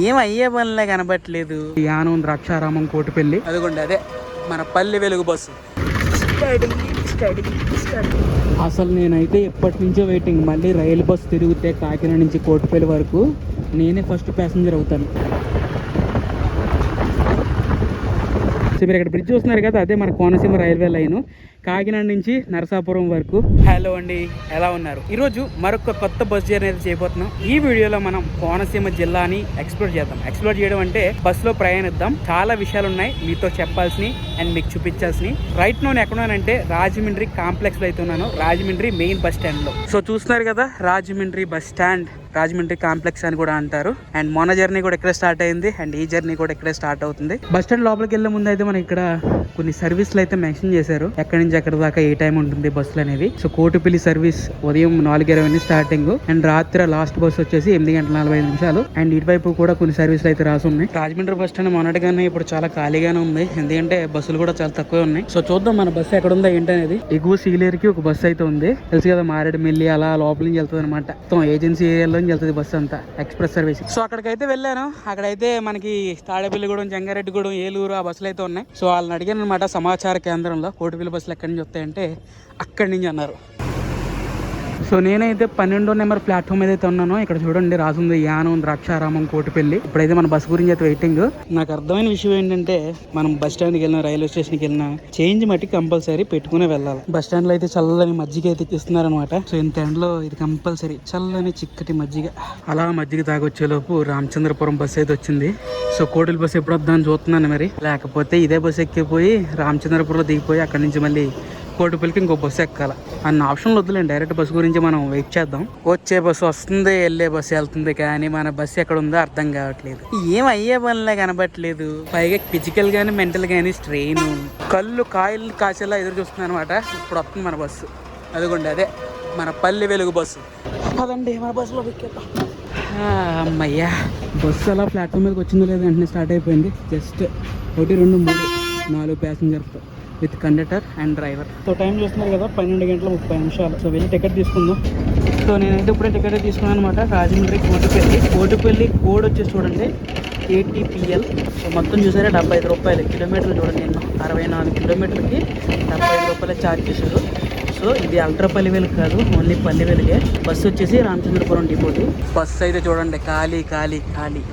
ఏం అయ్యే పనిలే కనబట్లేదు. యానం ద్రాక్షారామం కోటిపల్లి అదిగోండి, అదే మన పల్లె వెలుగు బస్సు. అసలు నేనైతే ఎప్పటి నుంచో వెయిటింగ్, మళ్ళీ రైలు బస్సు తిరిగితే కాకినాడ నుంచి కోటిపల్లి వరకు నేనే ఫస్ట్ ప్యాసింజర్ అవుతాను. సో మీరు ఇక్కడ బ్రిడ్జ్ చూస్తున్నారు కదా, అదే మన కోనసీమ రైల్వే లైన్ కాకినాడ నుంచి నరసాపురం వరకు. హలో అండి, ఎలా ఉన్నారు? ఈరోజు మరొక కొత్త బస్ జర్నీ అయితే చేయబోతున్నాం. ఈ వీడియోలో మనం కోనసీమ జిల్లాని ఎక్స్ప్లోర్ చేద్దాం. ఎక్స్ప్లోర్ చేయడం అంటే బస్సులో ప్రయాణిద్దాం. చాలా విషయాలు ఉన్నాయి మీతో చెప్పాల్సినవి అండ్ మీకు చూపించాల్సినవి. రైట్ నో ఎక్కడున్నానంటే రాజమండ్రి కాంప్లెక్స్ లో అయితే ఉన్నాను, రాజమండ్రి మెయిన్ బస్ స్టాండ్ లో. సో చూస్తున్నారు కదా, Rajahmundry bus stand, Rajahmundry complex అని కూడా అంటారు. అండ్ మొన్న జర్నీ కూడా ఇక్కడే స్టార్ట్ అయింది, అండ్ ఈ జర్నీ కూడా ఇక్కడే స్టార్ట్ అవుతుంది. బస్ స్టాండ్ లోపలికి వెళ్లే ముందు అయితే మనకి ఇక్కడ కొన్ని సర్వీసులు అయితే మెన్షన్ చేశారు, ఎక్కడి నుంచి ఎక్కడ దాకా ఏ టైం ఉంటుంది బస్సులు అనేది. సో కోటిపల్లి సర్వీస్ ఉదయం 4:20 స్టార్టింగ్, అండ్ రాత్రి లాస్ట్ బస్ వచ్చేసి 8:45. అండ్ ఇటువైపు కూడా కొన్ని సర్వీసులు అయితే రాసి ఉన్నాయి. రాజమండ్రి బస్ స్టాండ్ మొన్నటిగానే ఇప్పుడు చాలా ఖాళీగానే ఉంది, ఎందుకంటే బస్సులు కూడా చాలా తక్కువ ఉన్నాయి. సో చూద్దాం మన బస్సు ఎక్కడ ఉందా ఏంటనేది. ఎగువ సీలేరుకి ఒక బస్సు అయితే ఉంది, తెలుసు కదా, మారేడుమిల్లి అలా లోపల నుంచి వెళ్తుంది అనమాట. మొత్తం ఏజెన్సీ ఏరియాలో వెళ్తుంది బస్సు అంతా, ఎక్స్ప్రెస్ సర్వీస్. సో అక్కడికైతే వెళ్ళాను, అక్కడైతే మనకి తాడేపల్లిగూడెం, జంగారెడ్డిగూడెం, ఏలూరు ఆ బస్సులు అయితే ఉన్నాయి. సో వాళ్ళని అడిగాను అనమాట సమాచార కేంద్రంలో, కోటిపల్లి బస్సులు ఎక్కడి నుంచి వస్తాయంటే అక్కడి నుంచి అన్నారు. సో నేనైతే 12వ నెంబర్ ప్లాట్ఫామ్ ఏదైతే ఉన్నానో ఇక్కడ చూడండి రాసింది యానం ద్రాక్షారామం కోటిపల్లి. ఇప్పుడైతే మన బస్ గురించి అయితే వెయిటింగ్. నాకు అర్థమైన విషయం ఏంటంటే మనం బస్ స్టాండ్కి వెళ్ళినా రైల్వే స్టేషన్కి వెళ్ళినా చేంజ్ మట్టి కంపల్సరీ పెట్టుకునే వెళ్ళాలి. బస్ స్టాండ్ లో అయితే చల్లని మజ్జిగ అయితే ఇస్తున్నారు అనమాట. సో ఇంత ఎండలో ఇది కంపల్సరీ చల్లని చిక్కటి మజ్జిగ. అలా మజ్జిగ తాగొచ్చేలోపు రామచంద్రపురం బస్ అయితే వచ్చింది. సో కోటిపల్లి బస్ ఎప్పుడు వద్దామని చూస్తున్నాను మరి, లేకపోతే ఇదే బస్ ఎక్కిపోయి రామచంద్రపురంలో దిగిపోయి అక్కడి నుంచి మళ్ళీ కోటిపల్లికి ఇంకో బస్సు ఎక్కాలి అన్న ఆప్షన్లు వద్దులేండి. డైరెక్ట్ బస్సు గురించి మనం వెయిట్ చేద్దాం. వచ్చే బస్సు వస్తుంది, వెళ్ళే బస్సు వెళ్తుంది, కానీ మన బస్సు ఎక్కడ ఉందో అర్థం కావట్లేదు. ఏం అయ్యే పనిలే కనబట్లేదు. పైగా ఫిజికల్ గానీ మెంటల్ గానీ స్ట్రెయిన్, కళ్ళు కాయలు కాచేలా ఎదురు చూస్తుంది అనమాట. ఇప్పుడు వస్తుంది మన బస్సు, అదిగోండి, అదే మన పల్లె వెలుగు బస్సు. అదండి మన బస్సులో ఎక్కేద్దాం. అమ్మయ్యా, బస్సు అలా ప్లాట్ఫామ్ మీదకి వచ్చిందో లేదో వెంటనే స్టార్ట్ అయిపోయింది. జస్ట్ 1, 2, 3, 4 ప్యాసింజర్తో with conductor and driver. So time చూస్తున్నారు కదా, 12:30. సో వెళ్ళి టికెట్ తీసుకుందాం. సో నేనైతే ఇప్పుడే టికెట్ తీసుకున్నాను అనమాట. రాజమండ్రి కోటిపల్లి. కోటిపల్లి కోడ్ వచ్చేసి చూడండి ATPL. సో మొత్తం చూసారా 75 రూపాయలు. కిలోమీటర్లు చూడండి, నేను 64 కిలోమీటర్లకి 75 రూపాయలు ఛార్జ్ చేశారు. సో ఇది అల్ట్రా పల్లె వెలుగు కాదు, ఓన్లీ పల్లె వెలుగే. బస్సు వచ్చేసి రామచంద్రపురం డిపోటి. బస్సు అయితే చూడండి ఖాళీ ఖాళీ ఖాళీ.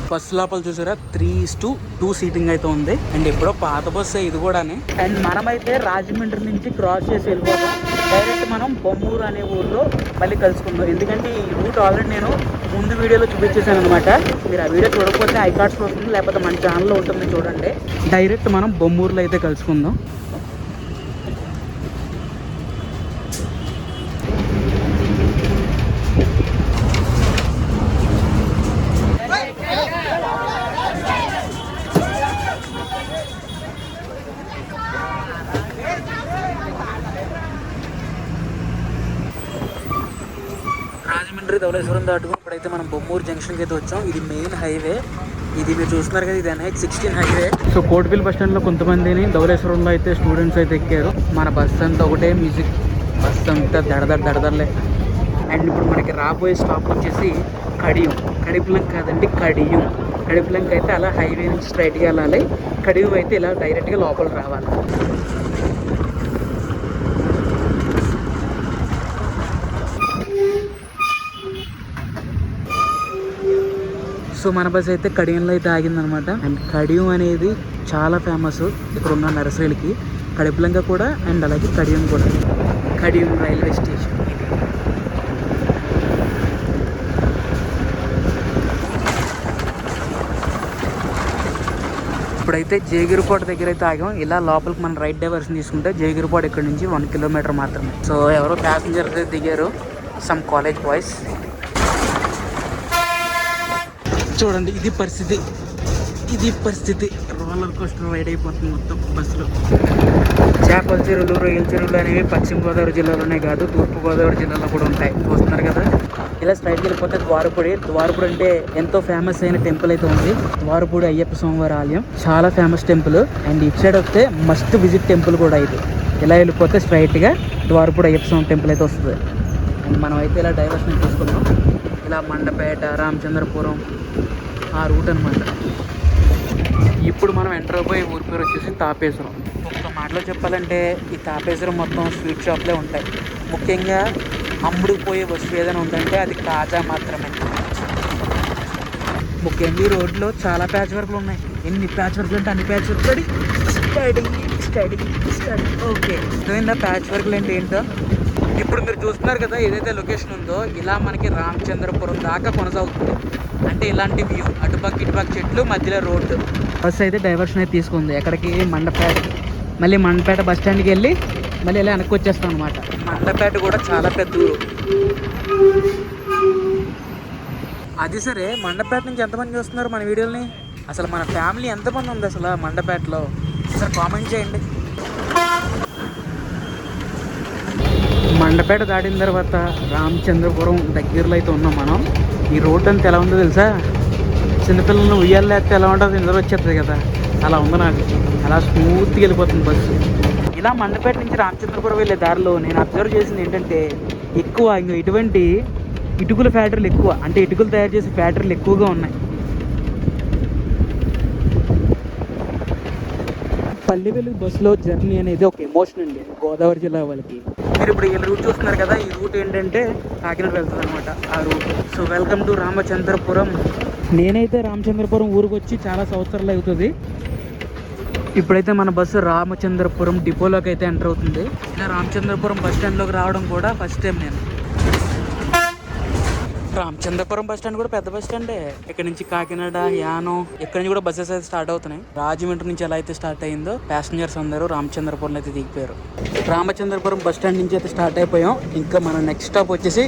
బస్సు లోపల చూసారా 3:2 సీటింగ్ అయితే ఉంది. అండ్ ఎప్పుడో పాత బస్సు ఇది కూడానే. అండ్ మనమైతే రాజమండ్రి నుంచి క్రాస్ చేసి వెళ్ళిపోతాం. డైరెక్ట్ మనం బొమ్మూరు అనే ఊర్లో మళ్ళీ కలుసుకుందాం. ఎందుకంటే ఈ రూట్ ఆల్రెడీ నేను ముందు వీడియోలో చూపించేసాను అనమాట. మీరు ఆ వీడియో చూడకపోతే ఐకార్డ్స్లో వస్తుంది, లేకపోతే మన ఛానల్లో ఉంటుంది చూడండి. డైరెక్ట్ మనం బొమ్మూరులో అయితే కలుసుకుందాం. రాజమండ్రి ధవళేశ్వరం దాటుకుని ఇప్పుడైతే మనం బొమ్మూరు జంక్షన్కి అయితే వచ్చాం. ఇది మెయిన్ హైవే, ఇది మీరు చూస్తున్నారు కదా, ఇది NH-16 highway. So Kotipalli bus స్టాండ్లో కొంతమందిని, ధవళేశ్వరంలో అయితే స్టూడెంట్స్ అయితే ఎక్కారు. మన బస్ అంతా ఒకటే మ్యూజిక్, బస్ అంతా దడదడలే. అండ్ ఇప్పుడు మనకి రాబోయే స్టాప్ వచ్చేసి కడియం. కడిపిలంక కాదండి, కడియం. కడిపిలంక అయితే అలా హైవే నుంచి స్ట్రైట్గా వెళ్ళాలి, కడియం అయితే ఇలా డైరెక్ట్గా లోపల రావాలి. సో మన బస్ అయితే కడియంలో అయితే ఆగిందనమాట. అండ్ కడియం అనేది చాలా ఫేమస్ ఇక్కడ ఉన్న నర్సరీలకి. కడిపిలంక కూడా, అండ్ అలాగే కడియం కూడా. Kadiyam railway station. ఇప్పుడైతే జయగిరికోట దగ్గర అయితే ఆగాం. ఇలా లోపలికి మనం రైట్ డైవర్షన్ తీసుకుంటే జయగిరికోట ఇక్కడ నుంచి 1 కిలోమీటర్ మాత్రమే. సో ఎవరో ప్యాసింజర్స్ అయితే దిగారు, సమ్ కాలేజ్ బాయ్స్. చూడండి ఇది పరిస్థితి. రోలర్ కోస్టర్ రైడ్ అయిపోతుంది మొత్తం బస్సులో. చేపల చెరువులు, రొయ్యల చెరువులు అనేవి పశ్చిమ గోదావరి జిల్లాలోనే కాదు, తూర్పు గోదావరి జిల్లాలో కూడా ఉంటాయి. చూస్తున్నారు కదా, ఇలా స్ట్రైట్కి వెళ్ళిపోతే ద్వారపూడి అంటే ఎంతో ఫేమస్ అయిన టెంపుల్ అయితే ఉంది. ద్వారపూడి అయ్యప్ప స్వామివారి ఆలయం చాలా ఫేమస్ టెంపుల్. అండ్ ఇటు సైడ్ వస్తే మస్ట్ విజిట్ టెంపుల్ కూడా ఇది. ఇలా వెళ్ళిపోతే స్ట్రైట్గా ద్వారపూడి అయ్యప్ప స్వామి టెంపుల్ అయితే వస్తుంది. అండ్ మనం అయితే ఇలా డైవర్షన్ తీసుకున్నాం. ఇలా మండపేట, రామచంద్రపురం ఆ రూట్ అనమాట. ఇప్పుడు మనం ఎంటర్ అయిపోయి ఊరి పేరు వచ్చేసి తాపేశ్వరం. ఒక్క మాటలో చెప్పాలంటే ఈ తాపేశ్వరం మొత్తం స్వీట్ షాప్లే ఉంటాయి. ముఖ్యంగా అమ్ముడుకు పోయే వస్తువు ఏదైనా ఉందంటే అది కాజా మాత్రమే. ముఖ్యంగా ఈ రోడ్లో చాలా ప్యాచ్ వర్క్లు ఉన్నాయి. ఎన్ని ప్యాచ్ వర్క్లు అంటే అన్ని ప్యాచ్ వర్క్ స్టడీ ఓకే. అర్థమైందా ప్యాచ్ వర్క్లు అంటే ఏంటో? ఇప్పుడు మీరు చూస్తున్నారు కదా ఏదైతే లొకేషన్ ఉందో ఇలా మనకి రామచంద్రపురం దాకా కొనసాగుతుంది. అంటే ఇలాంటి వ్యూ, అటుపక్క ఇటుపక్క చెట్లు, మధ్యలో రోడ్డు. బస్సు అయితే డైవర్షన్ అయితే తీసుకుంది ఎక్కడికి, మండపేట. మళ్ళీ మండపేట బస్ స్టాండ్కి వెళ్ళి మళ్ళీ ఇలా వెనక్కి వచ్చేస్తాం అనమాట. మండపేట కూడా చాలా పెద్ద ఊరు. అది సరే, మండపేట నుంచి ఎంతమంది చూస్తున్నారు మన వీడియోని? అసలు మన ఫ్యామిలీ ఎంతమంది ఉంది అసలు మండపేటలో? ఒకసారి కామెంట్ చేయండి. మండపేట దాటిన తర్వాత రామచంద్రపురం దగ్గరలో అయితే ఉన్నాం మనం. ఈ రోడ్డు అంతా ఎలా ఉందో తెలుసా? చిన్నపిల్లలను ఉయ్యాలేస్తే ఎలా ఉంటుందో నిద్ర వచ్చేస్తుంది కదా, అలా ఉంది నాకు. అలా స్మూత్గా వెళ్ళిపోతుంది బస్సు. ఇలా మండపేట నుంచి రామచంద్రపురం వెళ్ళే దారిలో నేను అబ్జర్వ్ చేసింది ఏంటంటే ఎక్కువ ఇంకా ఇటువంటి ఇటుకల ఫ్యాక్టరీలు ఎక్కువ, అంటే ఇటుకలు తయారు చేసే ఫ్యాక్టరీలు ఎక్కువగా ఉన్నాయి. పల్లె వెలుగు బస్సులో జర్నీ అనేది ఒక ఎమోషన్ అండి గోదావరి జిల్లా వాళ్ళకి. మీరు ఇప్పుడు ఈ రూట్ చూస్తున్నారు కదా, ఈ రూట్ ఏంటంటే కాకినాడ వెళ్తుంది అనమాట ఆ route. So welcome to Ramachandrapuram. నేనైతే రామచంద్రపురం ఊరికి వచ్చి చాలా సంవత్సరాలు అవుతుంది. ఇప్పుడైతే మన బస్సు రామచంద్రపురం డిపోలోకి అయితే ఎంటర్ అవుతుంది. ఇలా రామచంద్రపురం బస్ స్టాండ్లోకి రావడం కూడా ఫస్ట్ టైం నేను. రామచంద్రపురం బస్ స్టాండ్ కూడా పెద్ద బస్ స్టాండే. ఇక్కడ నుంచి కాకినాడ, యానం ఇక్కడ నుంచి కూడా బస్సెస్ అయితే స్టార్ట్ అవుతున్నాయి. రాజమండ్రి నుంచి ఎలా అయితే స్టార్ట్ అయిందో ప్యాసింజర్స్ అందరూ రామచంద్రపురం అయితే దిగిపోయారు. రామచంద్రపురం బస్ స్టాండ్ నుంచి అయితే స్టార్ట్ అయిపోయాం. ఇంకా మన నెక్స్ట్ స్టాప్ వచ్చేసి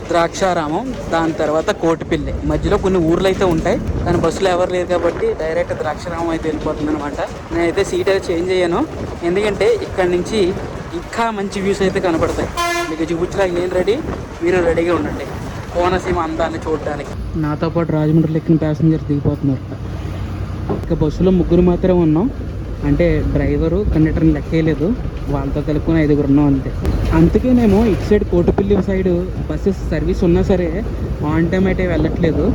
ద్రాక్షారామం, దాని తర్వాత కోటిపల్లి. మధ్యలో కొన్ని ఊర్లు అయితే ఉంటాయి, కానీ బస్సులో ఎవరు లేరు కాబట్టి డైరెక్ట్ ద్రాక్షారామం అయితే వెళ్ళిపోతుంది అనమాట. నేనైతే సీట్ అయితే చేంజ్ అయ్యాను, ఎందుకంటే ఇక్కడ నుంచి ఇంకా మంచి వ్యూస్ అయితే కనపడతాయి. మీకు చూపించడానికి నేను రెడీ, మీరు రెడీగా ఉండండి కోనసీమ అందాన్ని చూడడానికి. నాతో పాటు రాజమండ్రిలో ఎక్కిన ప్యాసింజర్స్ దిగిపోతున్నారు. ఇక బస్సులో ముగ్గురు మాత్రమే ఉన్నాం, అంటే డ్రైవరు కండక్టర్ని లెక్కేయలేదు, వాళ్ళతో కలుపుకొని 5 ఉన్నాం అంతే. అందుకే మేము ఇటు side Kotipalli side buses service ఉన్నా సరే ఆన్ టైం అయితే వెళ్ళట్లేదు.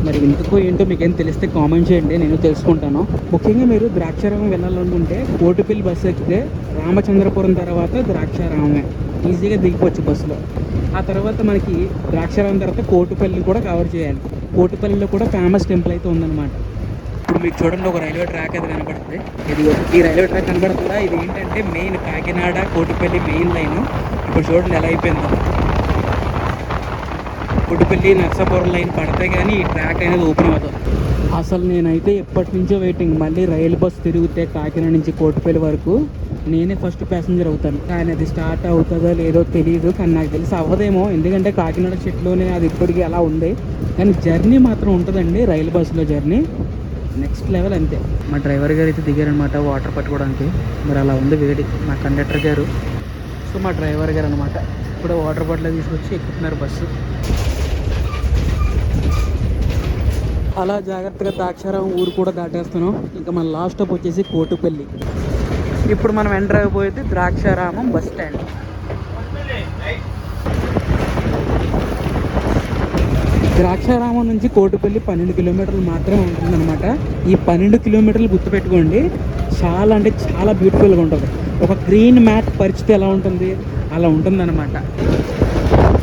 మరి ఎందుకో ఏంటో మీకేం తెలిస్తే కామెంట్ చేయండి, నేను తెలుసుకుంటాను. ముఖ్యంగా మీరు ద్రాక్షారామం వెళ్ళాలనుకుంటే కోటిపల్లి బస్సు ఎక్కితే రామచంద్రపురం తర్వాత ద్రాక్షారామమే ఈజీగా దిగిపోవచ్చు బస్సులో. ఆ తర్వాత మనకి ద్రాక్షారామం తర్వాత కోటిపల్లి కూడా కవర్ చేయాలి. కోటిపల్లిలో కూడా ఫేమస్ టెంపుల్ అయితే ఉందన్నమాట. ఇప్పుడు మీకు చూడండి ఒక రైల్వే ట్రాక్ అయితే కనబడుతుంది. ఇది ఈ రైల్వే ట్రాక్ కనబడుతుందా, ఇది ఏంటంటే main Kakinada Kotipalli main line. ఇప్పుడు చూడండి ఎలా అయిపోయిందో. కోటిపల్లి నర్సాపురం లైన్ పడితే కానీ ఈ ట్రాక్ అనేది ఓపెన్ అవుతుంది. అసలు నేనైతే ఎప్పటి నుంచో వెయిటింగ్, మళ్ళీ రైలు బస్సు తిరిగితే కాకినాడ నుంచి కోటిపల్లి వరకు నేనే ఫస్ట్ ప్యాసింజర్ అవుతాను. కానీ అది స్టార్ట్ అవుతుందో లేదో తెలియదు, కానీ నాకు తెలిసి అవ్వదేమో, ఎందుకంటే కాకినాడ చెట్లోనే అది ఇప్పటికీ అలా ఉంది. కానీ జర్నీ మాత్రం ఉంటుందండి రైలు బస్సులో జర్నీ నెక్స్ట్ లెవెల్ అంతే. మా డ్రైవర్ గారు అయితే దిగారనమాట వాటర్ పట్టుకోవడానికి. మరి అలా ఉంది వేడి. మా కండక్టర్ గారు, సో మా డ్రైవర్ గారు అనమాట, ఇప్పుడు వాటర్ బాటిల్ తీసుకొచ్చి ఎక్కుతున్నారు బస్సు. అలా జాగ్రత్తగా ద్రాక్షారామం ఊరు కూడా దాటేస్తున్నాం. ఇంకా మన లాస్ట్ స్టాప్ వచ్చేసి కోటిపల్లి. ఇప్పుడు మనం ఎంటర్ అయిపోయేది ద్రాక్షారామం బస్ స్టాండ్. ద్రాక్షారామం నుంచి కోటిపల్లి 12 కిలోమీటర్లు మాత్రమే ఉంటుందన్నమాట. ఈ 12 కిలోమీటర్లు గుర్తుపెట్టుకోండి, చాలా అంటే చాలా బ్యూటిఫుల్గా ఉంటుంది. ఒక గ్రీన్ మ్యాట్ పరిచితే ఎలా ఉంటుంది అలా ఉంటుందన్నమాట.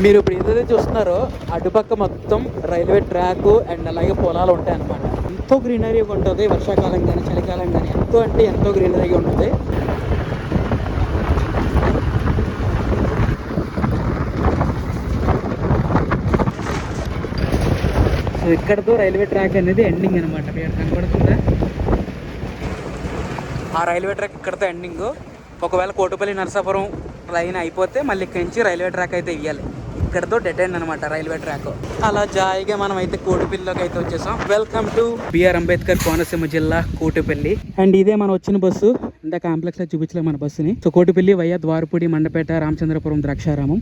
మీరు ఇప్పుడు ఏదైతే చూస్తున్నారో అటుపక్క మొత్తం రైల్వే ట్రాక్ అండ్ అలాగే పొలాలు ఉంటాయి అన్నమాట. ఎంతో గ్రీనరీగా ఉంటుంది, వర్షాకాలం కానీ చలికాలం కానీ ఎంతో అంటే ఎంతో గ్రీనరీగా ఉంటుంది. సో ఇక్కడతో రైల్వే ట్రాక్ అనేది ఎండింగ్ అనమాట. ఇక్కడ కనబడుతుందా ఆ రైల్వే ట్రాక్ ఇక్కడతో ఎండింగ్. ఒకవేళ కోటిపల్లి నరసాపురం లైన్ అయిపోతే మళ్ళీ ఇక్కడి నుంచి రైల్వే ట్రాక్ అయితే ఇవ్వాలి. ఇక్కడతో డెడ్ ఎండ్ అనమాట రైల్వే ట్రాక్. అలా జాయిగా మనం అయితే కోటిపల్లిలోకి అయితే వచ్చేసాం. Welcome to B R Ambedkar Konaseema జిల్లా కోటిపల్లి. అండ్ ఇదే మనం వచ్చిన బస్సు. ఇంత కాంప్లెక్స్ లో చూపించలేదు మన బస్సుని. సో కోటిపల్లి వయ్యా ద్వారపూడి మండపేట రామచంద్రపురం ద్రాక్షారామం.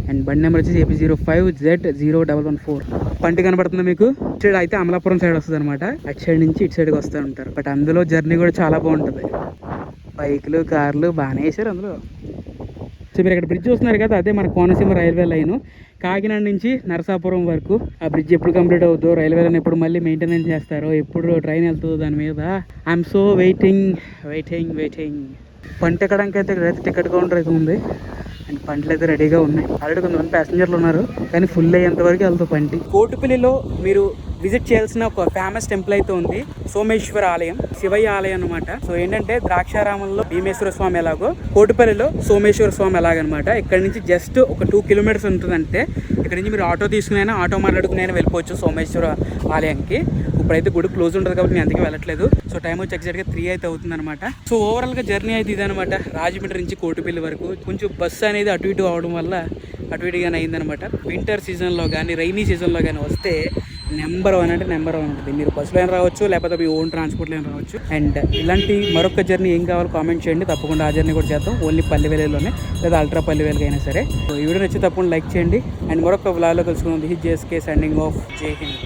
అండ్ బండి నెంబర్ వచ్చేసి AP05Z0114. పంటి కనబడుతుంది మీకు. ఇటు సైడ్ అయితే అమలాపురం సైడ్ వస్తుంది అనమాట. అటు సైడ్ నుంచి ఇటు సైడ్కి వస్తూ ఉంటారు. బట్ అందులో జర్నీ కూడా చాలా బాగుంటుంది. బైకులు కార్లు బాగానే వేసారు అందులో. సో మీరు ఇక్కడ బ్రిడ్జ్ చూస్తున్నారు కదా, అదే మన కోనసీమ రైల్వే లైన్. కాకినాడ నుంచి నరసాపురం వరకు ఆ బ్రిడ్జ్ ఎప్పుడు కంప్లీట్ అవుతుందో, రైల్వే లైన్ ఎప్పుడు మళ్ళీ మెయింటెనెన్స్ చేస్తారో, ఎప్పుడు ట్రైన్ వెళ్తుందో దాని మీద ఐఎమ్ సో వెయిటింగ్. పంట ఎక్కడానికి అయితే ఇక్కడైతే టికెట్ కౌంటర్ అయితే ఉంది అండ్ పంటలు అయితే రెడీగా ఉన్నాయి. ఆల్రెడీ కొంతమంది ప్యాసింజర్లు ఉన్నారు కానీ ఫుల్ అయ్యేంత వరకు వెళ్తాం పంటి. కోటిపల్లిలో మీరు విజిట్ చేయాల్సిన ఒక ఫేమస్ టెంపుల్ అయితే ఉంది, సోమేశ్వర ఆలయం, శివయ్య ఆలయం అనమాట. సో ఏంటంటే ద్రాక్షారామంలో భీమేశ్వర స్వామి ఎలాగో కోటిపల్లిలో సోమేశ్వర స్వామి ఎలాగనమాట. ఇక్కడ నుంచి జస్ట్ ఒక 2 కిలోమీటర్స్ ఉంటుందంటే ఇక్కడ నుంచి మీరు ఆటో తీసుకునైనా ఆటో మాట్లాడుకునైనా వెళ్ళిపోవచ్చు సోమేశ్వర ఆలయానికి. ఇప్పుడైతే గుడి క్లోజ్ ఉంటుంది కాబట్టి నేను అందుకే వెళ్ళట్లేదు. సో టైం వచ్చి ఎగ్జాక్ట్గా 3 అయితే అవుతుంది అనమాట. సో ఓవరాల్గా జర్నీ అయితే ఇదనమాట, రాజమండ్రి నుంచి కోటిపల్లి వరకు. కొంచెం బస్సు అనేది అటు ఇటు అవడం వల్ల అటు ఇటుగానే అయిందనమాట. వింటర్ సీజన్లో కానీ రైనీ సీజన్లో కానీ వస్తే నెంబర్ 1 అంటే నెంబర్ 1 ఉంటుంది. మీరు బస్సులో అయినా రావచ్చు, లేకపోతే మీ ఓన్ ట్రాన్స్పోర్ట్లో అయినా రావచ్చు. అండ్ ఇలాంటి మరొక జర్నీ ఏం కావాలో కామెంట్ చేయండి, తప్పకుండా ఆ జర్నీ కూడా చేద్దాం. ఓన్లీ పల్లెవేలులోనే లేదా అల్ట్రా పల్లెవేలుగా అయినా సరే. సో ఈ వీడియో నచ్చి తప్పకుండా లైక్ చేయండి. అండ్ మరొక వ్లాగ్లో కలుసుకుందాం. This is JSK signing off. జై హింద్.